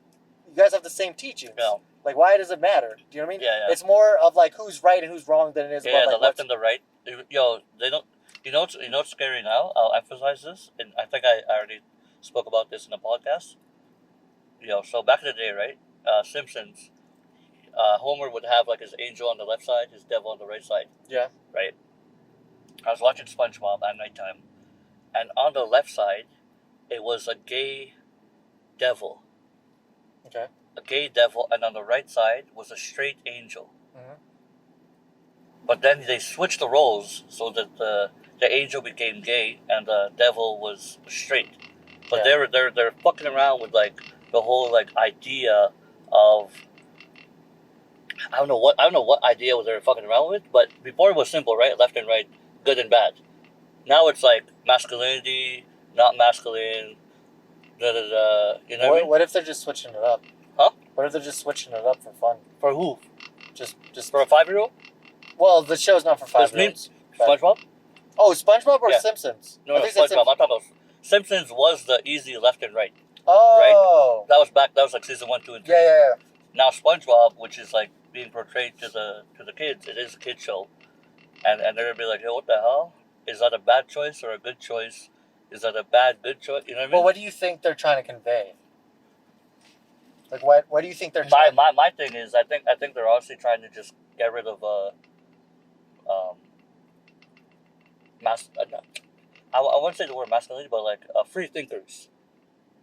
have the same teachings. Yeah. Like, why does it matter? Do you know what I mean? Yeah. It's more of like who's right and who's wrong than it is about like the left and the right. Yo, they don't. You know what's scary now? I'll emphasize this, and I think I already spoke about this in the podcast. So back in the day, right? Simpsons. Homer would have like his angel on the left side, his devil on the right side. Yeah. Right. I was watching SpongeBob at nighttime, and on the left side, it was a gay devil. Okay. A gay devil, and on the right side was a straight angel. Mm-hmm. But then they switched the roles so that the angel became gay and the devil was straight. But they're fucking around with like the whole like idea of I don't know what idea they were fucking around with. But before it was simple, right? Left and right, good and bad. Now it's like masculinity, not masculine. Da da da. You know what I mean? What if they're just switching it up? Huh? What if they're just switching it up for fun? For who? Just For a 5-year-old? Well, the show's not for 5-year-olds. SpongeBob? Oh, SpongeBob or Yeah. Simpsons? No, I no, think it's SpongeBob. I'm talking about Simpsons was the easy left and right. Oh. That was like season 1, 2, and 3. Yeah. Now SpongeBob, which is like being portrayed to the kids, it is a kid show, and they're gonna be like, hey, what the hell? Is that a bad choice or a good choice? Is that a good choice? You know what I mean? Well, what do you think they're trying to convey? Like, what do you think they're trying? My thing is, I think they're honestly trying to just get rid of I wouldn't say the word masculinity, but like free thinkers,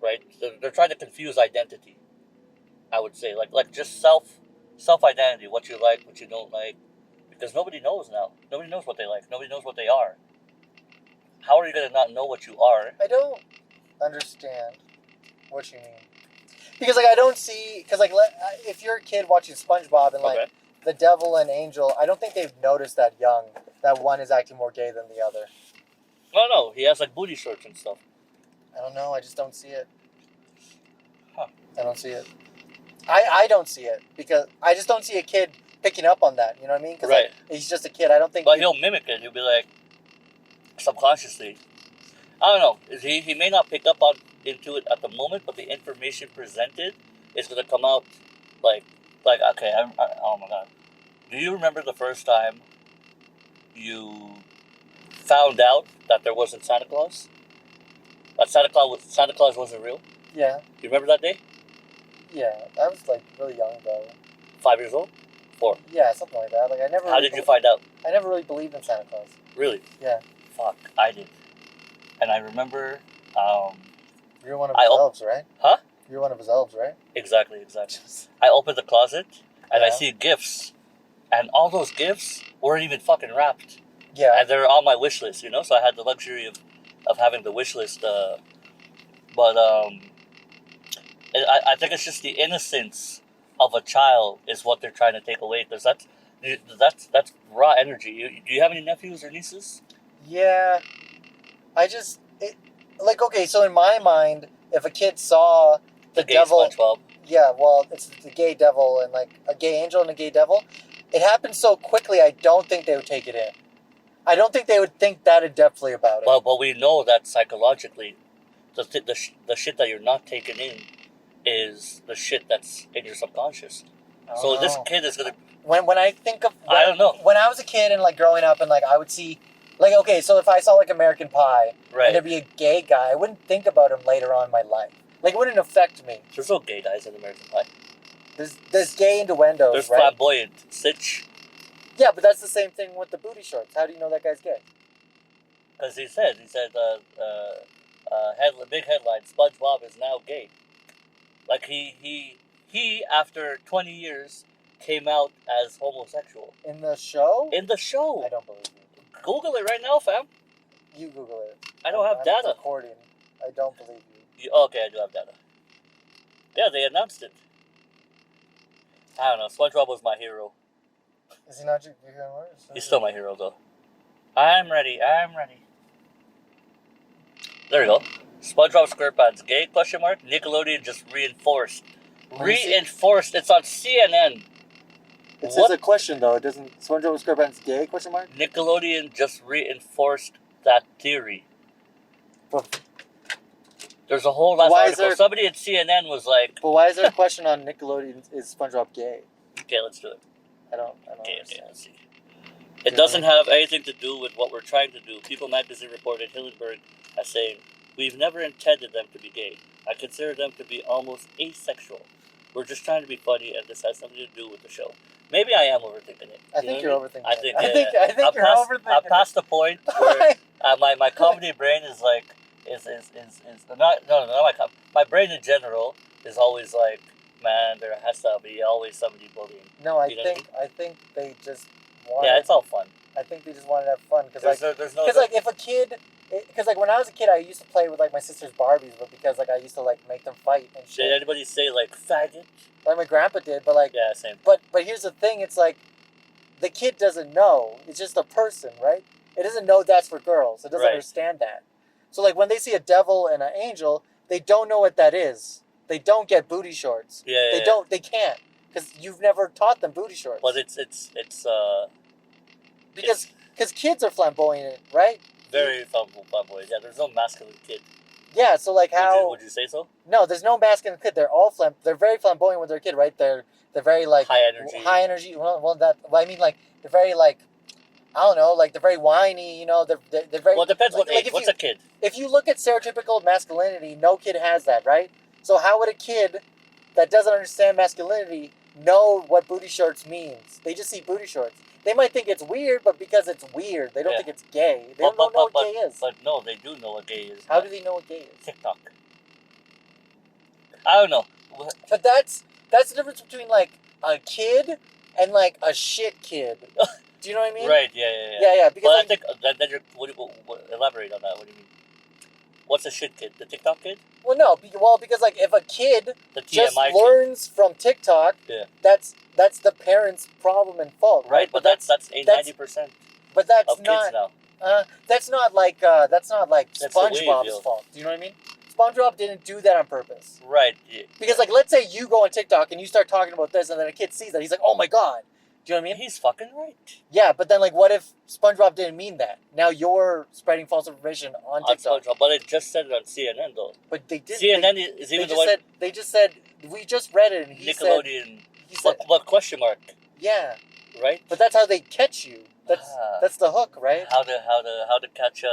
right? They're trying to confuse identity. I would say like just self identity, what you like, what you don't like, because nobody knows now. Nobody knows what they like. Nobody knows what they are. How are you gonna not know what you are? I don't understand what you mean. Because like I don't see, because like if you're a kid watching SpongeBob and like the devil and angel, I don't think they've noticed that young that one is acting more gay than the other. No, he has like booty shorts and stuff. I don't know. I just don't see it. Huh. I don't see it. I don't see it because I just don't see a kid picking up on that. You know what I mean? Because like, he's just a kid. I don't think. But he'll mimic it. He'll be like subconsciously. I don't know. He may not pick up into it at the moment, but the information presented is going to come out like okay. Oh my god. Do you remember the first time you found out that there wasn't Santa Claus? That Santa Claus wasn't real? Yeah. You remember that day? Yeah. I was like really young though. 5 years old? 4? Yeah, something like that. Like I never. How did you find out? I never really believed in Santa Claus. Really? Yeah. Fuck, I did. And I remember. You're one of his elves, right? Huh? You're one of his elves, right? Exactly. I opened the closet and I see gifts, and all those gifts weren't even fucking wrapped. Yeah. And they're on my wish list, you know. So I had the luxury of having the wish list. But I think it's just the innocence of a child is what they're trying to take away, because that's raw energy. Do you have any nephews or nieces? Yeah. Okay, so in my mind, if a kid saw the gay devil, SpongeBob. Yeah, well, it's the gay devil and like a gay angel and a gay devil. It happened so quickly. I don't think they would take it in. I don't think they would think that in-depthly about it. But we know that psychologically, the shit that you're not taking in is the shit that's in your subconscious. So this kid is gonna. When I think of, I don't know. When I was a kid and like growing up and like I would see, like okay, so if I saw like American Pie and there'd be a gay guy, I wouldn't think about him later on in my life. Like it wouldn't affect me. There's no gay guys in American Pie. There's gay innuendos. There's right? flamboyant, sitch. Yeah, but that's the same thing with the booty shorts. How do you know that guy's gay? Because he said, big headline, SpongeBob is now gay. Like he after 20 years came out as homosexual. In the show? In the show. I don't believe you. Google it right now, fam. You Google it. I don't have data. Recording. I don't believe you. Okay, I do have data. Yeah, they announced it. I don't know. SpongeBob was my hero. Is he not your hero? He's still my hero, though. I'm ready. There you go. SpongeBob SquarePants gay? Nickelodeon just reinforced. Reinforced. It's on CNN. It says a question though. It doesn't. SpongeBob SquarePants gay? Nickelodeon just reinforced that theory. But there's a whole last article. Somebody at CNN was like. But why is there a question on Nickelodeon? Is SpongeBob gay? Okay, let's do it. I don't understand. Okay, let's see. It doesn't have anything to do with what we're trying to do. People magazine reported Hillenburg as saying, "We've never intended them to be gay. I consider them to be almost asexual. We're just trying to be funny, and this has something to do with the show." Maybe I am overthinking it. I think you're overthinking it. I think you're overthinking it. I'm past the point where my comedy brain is like my brain in general is always like, man, there has to be always somebody bullying. No, I think they just want. Yeah, it's all fun. I think they just wanted to have fun because like if because like when I was a kid, I used to play with like my sister's Barbies, but because like I used to like make them fight and shit. Did anybody say like faggot? Like my grandpa did, but like Yeah, same. But here's the thing: it's like the kid doesn't know. It's just a person, right? It doesn't know that's for girls. It doesn't understand that. So like when they see a devil and an angel, they don't know what that is. They don't get booty shorts. Yeah, they don't. They can't because you've never taught them booty shorts. But it's because kids are flamboyant, right? very flamboyant. Yeah, there's no masculine kid. Yeah, so like how would you say so? No, there's no masculine kid. They're all they're very flamboyant with their kid, right? They're very like high energy. High energy. Well, I mean like they're very like I don't know, like they're very whiny. You know, they're very. Well, it depends like, what age. What's a kid? If you look at stereotypical masculinity, no kid has that, right? So how would a kid that doesn't understand masculinity know what booty shorts means? They just see booty shorts. They might think it's weird, but because it's weird, they don't think it's gay. They don't know what gay is. But no, they do know what gay is. How do they know what gay is? TikTok. I don't know. But that's the difference between like a kid and like a shit kid. Do you know what I mean? Right. Yeah. Because well, like, I think that you're. Elaborate on that. What do you mean? What's a shit kid? The TikTok kid? Well, no. Because like if a kid just learns from TikTok, that's the parents' problem and fault, right? But that's 90%. But that's of not. Kids now. That's not like SpongeBob's fault. Do you know what I mean? SpongeBob didn't do that on purpose. Right. Yeah. Because like let's say you go on TikTok and you start talking about this, and then a kid sees that, he's like, "Oh my god." Do you know what I mean? He's fucking right. Yeah, but then like, what if SpongeBob didn't mean that? Now you're spreading false information on TikTok. SpongeBob, but it just said it on CNN though. But they did. CNN is even the one. They just said we just read it, and he Nickelodeon. said, what question mark? Yeah. Right. But that's how they catch you. That's the hook, right? How to catch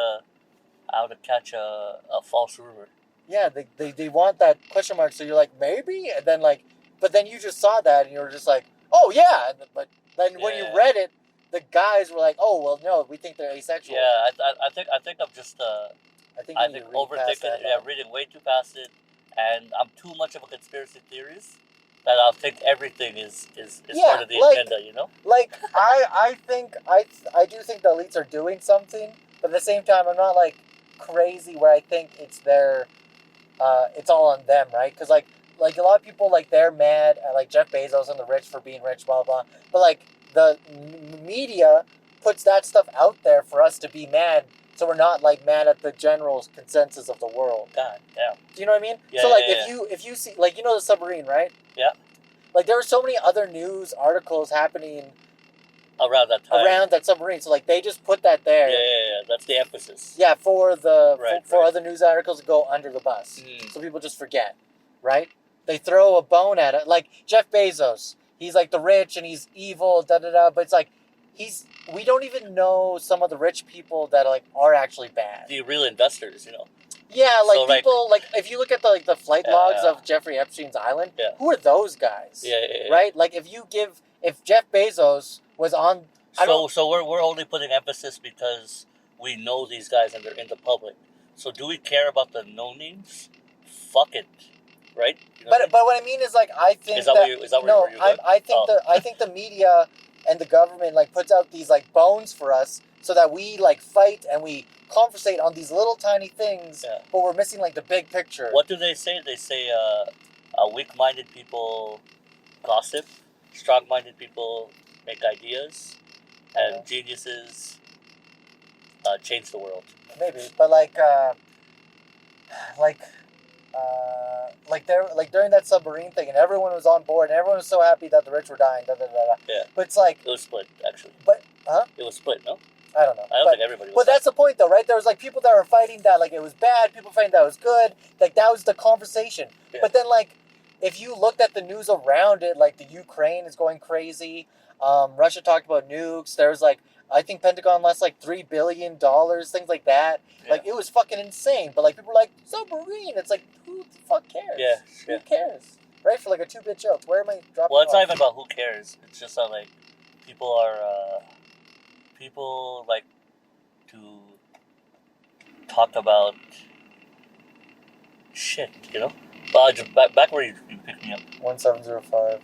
a false rumor. Yeah, they want that question mark, so you're like maybe, and then like, but then you just saw that and you were just like, oh yeah, but then when you read it, the guys were like, oh well, no, we think they're asexual. Yeah, I think I'm just I think overthinking it. Yeah, reading way too past it, and I'm too much of a conspiracy theorist that I'll think everything is part of the agenda. You know, like I think I do think the elites are doing something, but at the same time, I'm not like crazy where I think it's their it's all on them, right? Because like a lot of people, like, they're mad at like Jeff Bezos and the rich for being rich, blah blah. But like the media puts that stuff out there for us to be mad, so we're not like mad at the general consensus of the world. God damn. Do you know what I mean? Yeah, so like if you see, like, you know, the submarine, right? Yeah. Like there were so many other news articles happening around that time. Around that submarine, so like they just put that there. Yeah. That's the emphasis. Yeah, for for other news articles to go under the bus, so people just forget, right? They throw a bone at it, like Jeff Bezos. He's like the rich and he's evil, but it's like we don't even know some of the rich people that are actually bad. The real investors, you know. Yeah, like, so people like if you look at the flight logs of Jeffrey Epstein's island, who are those guys? Yeah. Right? Like if Jeff Bezos was on. So we're only putting emphasis because we know these guys and they're in the public. So do we care about the no names? Fuck it, right? You know but what I mean is, like, I think I think the media and the government like puts out these like bones for us so that we like fight and we conversate on these little tiny things, but we're missing like the big picture. What do they say? They say weak-minded people gossip, strong-minded people make ideas, and geniuses change the world. Maybe, but like during that submarine thing, and everyone was on board, and everyone was so happy that the rich were dying. Yeah, but it's like it was split actually. But it was split, no? I don't know. I don't think everybody was. But that's the point, though, right? There was like people that were fighting that like it was bad, people fighting that it was good. Like that was the conversation. Yeah. But then like if you looked at the news around it, like the Ukraine is going crazy. Russia talked about nukes. There was like, I think Pentagon lost like $3 billion, things like that. Yeah. Like it was fucking insane. But like people were like, submarine. It's like, who the fuck cares? Yeah. Who cares? Right? For like a 2-bit joke. Where am I dropping? Well, it's not even about who cares. It's just that like people like to talk about shit, you know? Just back where you picked me up. 1705.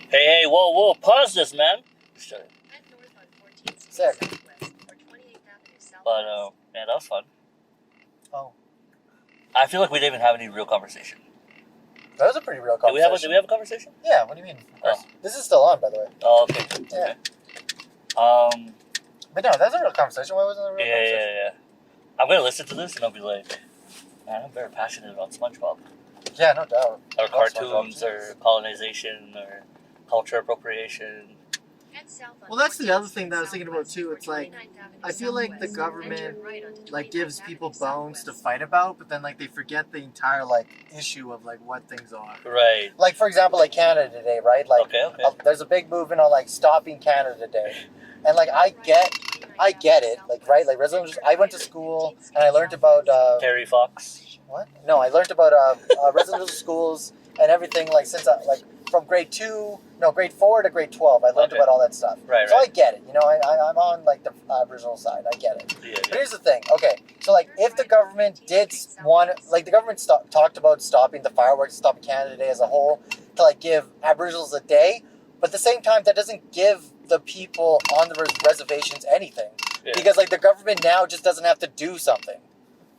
Hey, whoa, pause this, man. Sick. But, man, that was fun. Oh. I feel like we didn't even have any real conversation. That was a pretty real Did we conversation. have a conversation? Yeah, what do you mean? Of course. This is still on, by the way. Oh, okay. Yeah. Okay. But no, that's a real conversation. Why wasn't it a real conversation? Yeah. I'm gonna listen to this and I'll be like, man, I'm very passionate about SpongeBob. Yeah, no doubt. Or cartoons, or colonization, or culture appropriation. Well, that's the other thing that I was thinking about too. It's like, I feel like the government like gives people bones to fight about, but then like they forget the entire like issue of like what things are. Right. Like for example, like Canada Day, right? Like, okay. There's a big movement on like stopping Canada Day, and like I get it, like right, like residential. I went to school and I learned about Terry Fox. What? No, I learned about residential schools and everything like since like from grade 4 to grade 12. I learned about all that stuff. Right. So I get it. You know, I'm on like the Aboriginal side. I get it. Yeah. But here's the thing. Okay, so like if the government did want, like the government talked about stopping the fireworks, stopping Canada Day as a whole, to like give Aboriginals a day, but at the same time that doesn't give the people on the reservations anything, because like the government now just doesn't have to do something.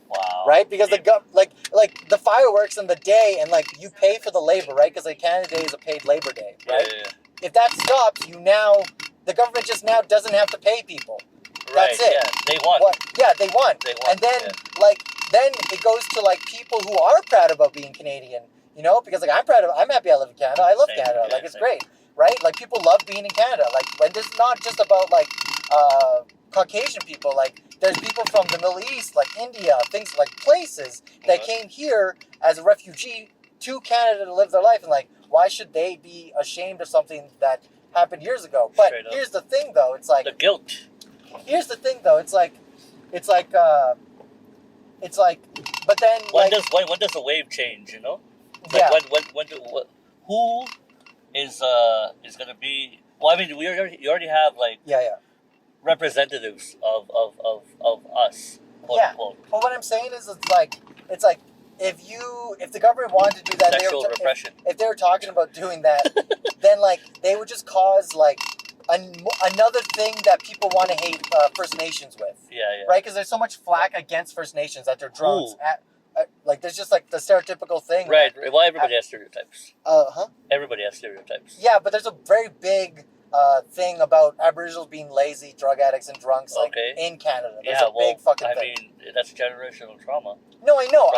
Wow. Right? Because the like the fireworks and the day, and like you pay for the labor, right? Because like Canada Day is a paid labor day, right? Yeah. If that stops, the government just now doesn't have to pay people. Right. That's it. Yeah, they won. They won. And then then it goes to like people who are proud about being Canadian, you know, because like I'm happy I live in Canada. I love Canada. Yeah, like it's great, right? Like people love being in Canada. Like when it's not just about like Caucasian people, like there's people from the Middle East, like India, things like places that came here as a refugee to Canada to live their life, and like why should they be ashamed of something that happened years ago? But here's the thing, though. It's like the guilt. Here's the thing, though. It's like, but then when does the wave change? You know, like who is gonna be? Well, I mean, you already have like representatives of us. Quote unquote. But what I'm saying is, it's like if the government wanted to do that, repression. If they were talking about doing that, then like they would just cause like another thing that people want to hate First Nations with. Yeah. Right? Because there's so much flack against First Nations that they're drunks. Like there's just like the stereotypical thing. Right. Well, everybody has stereotypes. Everybody has stereotypes. Yeah, but there's a very big thing about Aboriginals being lazy, drug addicts, and drunks in Canada. There's a big fucking thing. I mean, that's generational trauma. No, I know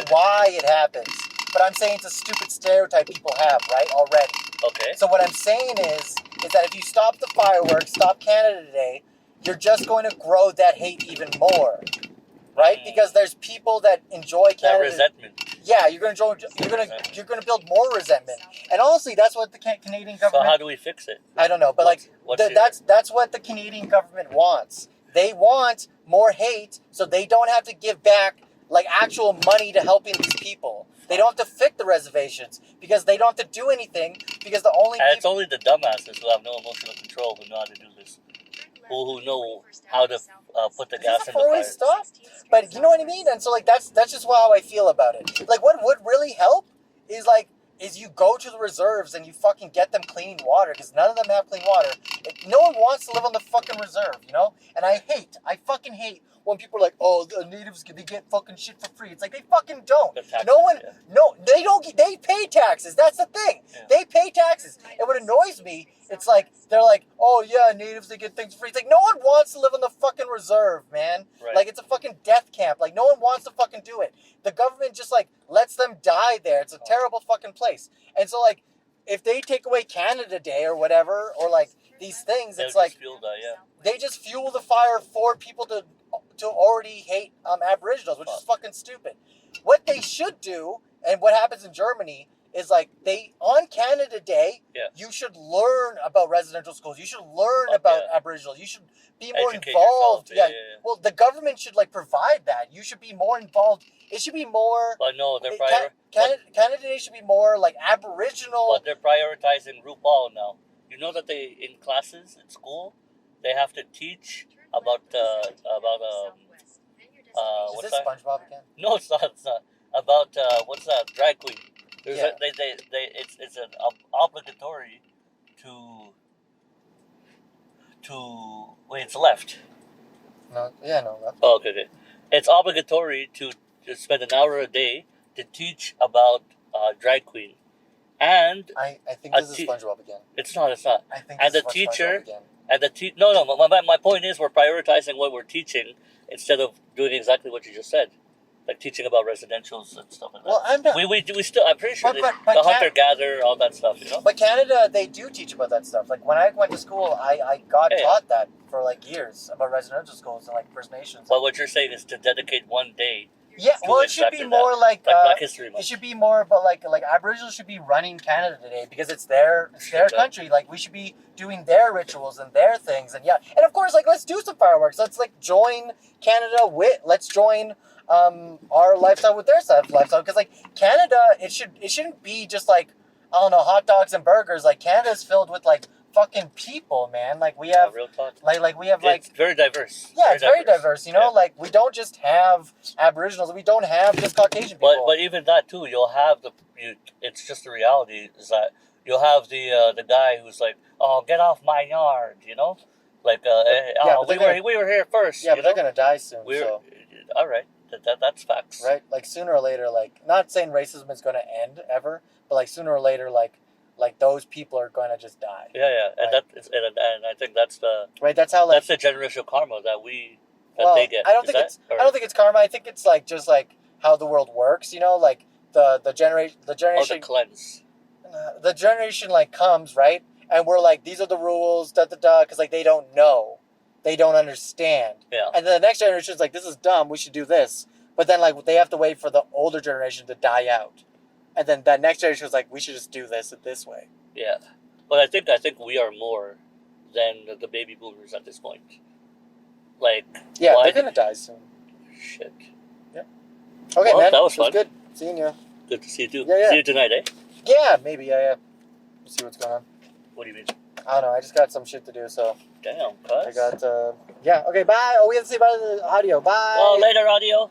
why it happens. But I'm saying it's a stupid stereotype people have, right, already. Okay. So what I'm saying is that if you stop the fireworks, stop Canada Day, you're just going to grow that hate even more, right? Because there's people that enjoy Canada. That resentment. Yeah, you're going to build more resentment. And honestly, that's what the Canadian government. So how do we fix it? I don't know, but that's what the Canadian government wants. They want more hate, so they don't have to give back like actual money to helping these people. They don't have to fix the reservations because they don't have to do anything because it's only the dumbasses who have no emotional control who know how to do this, who know how to put the gas in the fire. Stop. But you know what I mean? And so like that's just how I feel about it. Like what would really help is you go to the reserves and you fucking get them clean water because none of them have clean water. No one wants to live on the fucking reserve, you know? And I fucking hate when people are like, oh, the natives, they get fucking shit for free. It's like, they fucking don't. They don't, they pay taxes. That's the thing. Yeah. They pay taxes. And what annoys me, it's like, they're like, oh yeah, natives, they get things for free. It's like, no one wants to live on the fucking reserve, man. Right. Like, it's a fucking death camp. Like, no one wants to fucking do it. The government just, like, lets them die there. It's a terrible fucking place. And so, like, if they take away Canada Day or whatever, or, like, these things, it's like, they just fuel the fire for people to already hate Aboriginals, which is fucking stupid. What they should do, and what happens in Germany, is like on Canada Day, you should learn about residential schools. You should learn about Aboriginals. You should be more involved. Well, the government should like provide that. You should be more involved. It should be more. But no, they're Canada Day should be more like Aboriginal. But they're prioritizing RuPaul now. You know that they in classes in school they have to teach about is this SpongeBob again? No, it's not. It's not about what's that drag queen. It's an obligatory to wait. It's left. No, left. Oh, okay. it's obligatory to spend an hour a day to teach about drag queen, and I think this is SpongeBob again. It's not. It's not. I think And this the is teacher. SpongeBob again. And no. My point is we're prioritizing what we're teaching instead of doing exactly what you just said, like teaching about residentials and stuff like that. Well, I'm not. We still. I'm pretty sure But the hunter gatherer, all that stuff. You know. But Canada, they do teach about that stuff. Like when I went to school, I got taught that for like years about residential schools and like First Nations. But what you're saying is to dedicate one day. Yeah, well, it should be more like Black History Month. It should be more about like Aboriginals should be running Canada today because it's their country. Like we should be doing their rituals and their things, and and of course, like let's do some fireworks. Let's like join Canada let's join our lifestyle with their lifestyle because like Canada, it shouldn't be just like I don't know hot dogs and burgers. Like Canada's filled with like fucking people, man. Like we have real talk. Like we have like it's very diverse. Yeah, it's very diverse. You know, like we don't just have Aboriginals. We don't have just Caucasian people. But even that too, you'll have it's just the reality is that you'll have the guy who's like, oh, get off my yard, you know, like we were here first. Yeah, but they're gonna die soon. So. All right, that's facts. Right, like sooner or later, like not saying racism is gonna end ever, but like sooner or later, like those people are going to just die. Yeah, and right? and I think that's the That's how that's the generational karma that they get. I don't think it's karma. I think it's like just like how the world works. You know, like the generation. Oh, the cleanse. The generation like comes right, and we're like these are the rules, because like they don't know, they don't understand. Yeah. And then the next generation is like this is dumb. We should do this, but then like they have to wait for the older generation to die out. And then that next generation was like, we should just do this way. Yeah, but I think we are more than the baby boomers at this point. Like, they're gonna die soon. Shit. Yeah. Okay, man. That was fun. Good seeing you. Good to see you too. Yeah. See you tonight, eh? Yeah, maybe. Yeah. We'll see what's going on. What do you mean? I don't know. I just got some shit to do, so. Damn, cuz. I got. Yeah. Okay. Bye. Oh, we have to say bye to the audio. Bye. Well, later, audio.